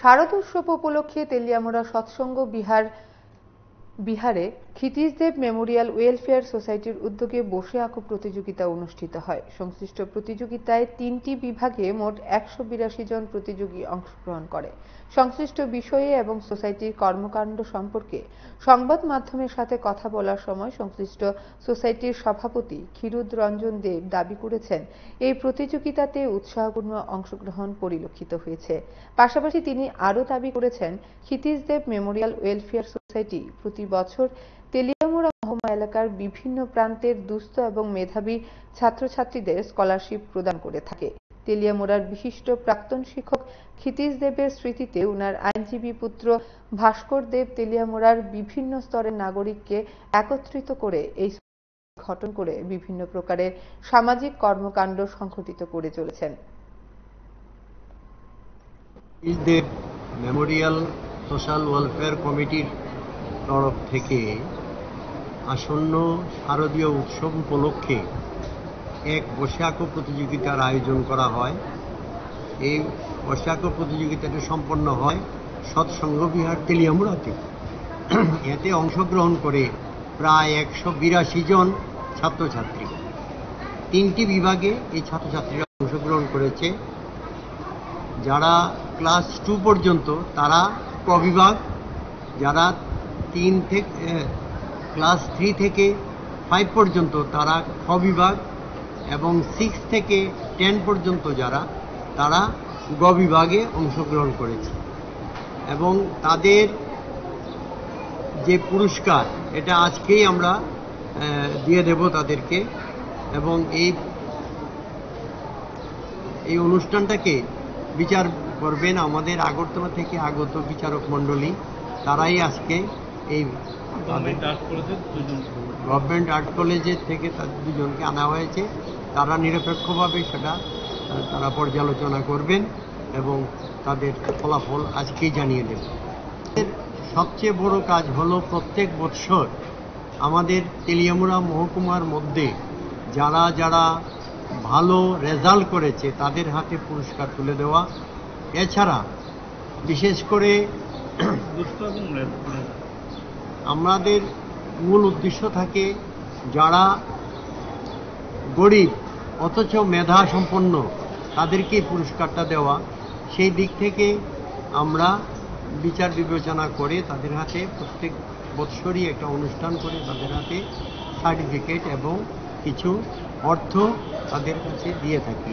শারদোৎসব উপলক্ষে তেলিয়ামুড়া সৎসঙ্গ বিহারে ক্ষিতিশদেব Memorial welfare সোসাইটির উদ্যোগে বসে আঁকো প্রতিযোগিতা অনুষ্ঠিত হয়। সংশ্লিষ্ট প্রতিযোগিতায় 3টি বিভাগে মোট 182 জন প্রতিযোগী অংশগ্রহণ করে। সংশ্লিষ্ট বিষয়ে এবং সোসাইটির কর্মকাণ্ড সম্পর্কে সংবাদ মাধ্যমের সাথে কথা বলার সময় সংশ্লিষ্ট সোসাইটির সভাপতি ক্ষীরোদ রঞ্জন দেব দাবি করেছেন, এই প্রতিযোগিতাতে উৎসাহপূর্ণ অংশগ্রহণ পরিলক্ষিত হয়েছে। পাশাপাশি তিনি আরও দাবি করেছেন, ক্ষিতিশদেব মেমোরিয়াল ওয়েলফেয়ার সোসাইটি প্রতি বছর তেলিয়ামুড়া মহকুমা এলাকার বিভিন্ন প্রান্তের দুস্থ এবং মেধাবী ছাত্রছাত্রীদের স্কলারশিপ প্রদান করে থাকে। তেলিয়ামুড়ার বিশিষ্ট প্রাক্তন শিক্ষক ক্ষিতিশদেবের স্মৃতিতে উনার আইনজীবী পুত্র ভাস্কর দেব তেলিয়ামুড়ার বিভিন্ন স্তরের নাগরিককে একত্রিত করে এই গঠন করে বিভিন্ন প্রকারের সামাজিক কর্মকাণ্ড সংঘটিত করে চলেছেন। ক্ষিতিশদেব মেমোরিয়াল সোশ্যাল ওয়েলফেয়ার কমিটির তরফ থেকে আসন্ন শারদীয় উৎসব উপলক্ষে এক বসে আঁকো প্রতিযোগিতার আয়োজন করা হয়। এই বসে আঁকো প্রতিযোগিতাটি সম্পন্ন হয় সৎসঙ্গ বিহার তেলিয়ামুড়াতে। এতে অংশগ্রহণ করে প্রায় 182 জন ছাত্রছাত্রী। 3টি বিভাগে এই ছাত্রছাত্রীরা অংশগ্রহণ করেছে। যারা ক্লাস 2 পর্যন্ত তারা ক বিভাগ, যারা ক্লাস 3 থেকে 5 পর্যন্ত তারা খ বিভাগ এবং 6 থেকে 10 পর্যন্ত তারা গ বিভাগে অংশগ্রহণ করেছে। এবং তাদের যে পুরস্কার এটা আজকেই আমরা দিয়ে দেব তাদেরকে। এবং এই অনুষ্ঠানটাকে বিচার করবেন আমাদের আগরতলা থেকে আগত বিচারক মণ্ডলী। তারাই আজকে এই গভর্নমেন্ট আর্ট কলেজের থেকে তাদের দুজনকে আনা হয়েছে। তারা নিরপেক্ষভাবে সেটা তারা পর্যালোচনা করবেন এবং তাদের ফলাফল আজকেই জানিয়ে দেবেন। সবচেয়ে বড় কাজ হলো প্রত্যেক বৎসর আমাদের তেলিয়ামুড়া মহকুমার মধ্যে যারা ভালো রেজাল্ট করেছে তাদের হাতে পুরস্কার তুলে দেওয়া। এছাড়া বিশেষ করে আমাদের মূল উদ্দেশ্য থাকে যারা গরিব অথচ মেধা সম্পন্ন তাদেরকে পুরস্কারটা দেওয়া। সেই দিক থেকে আমরা বিচার বিবেচনা করে তাদের হাতে প্রত্যেক বৎসরই একটা অনুষ্ঠান করে তাদের হাতে সার্টিফিকেট এবং কিছু অর্থ তাদের কাছে দিয়ে থাকি।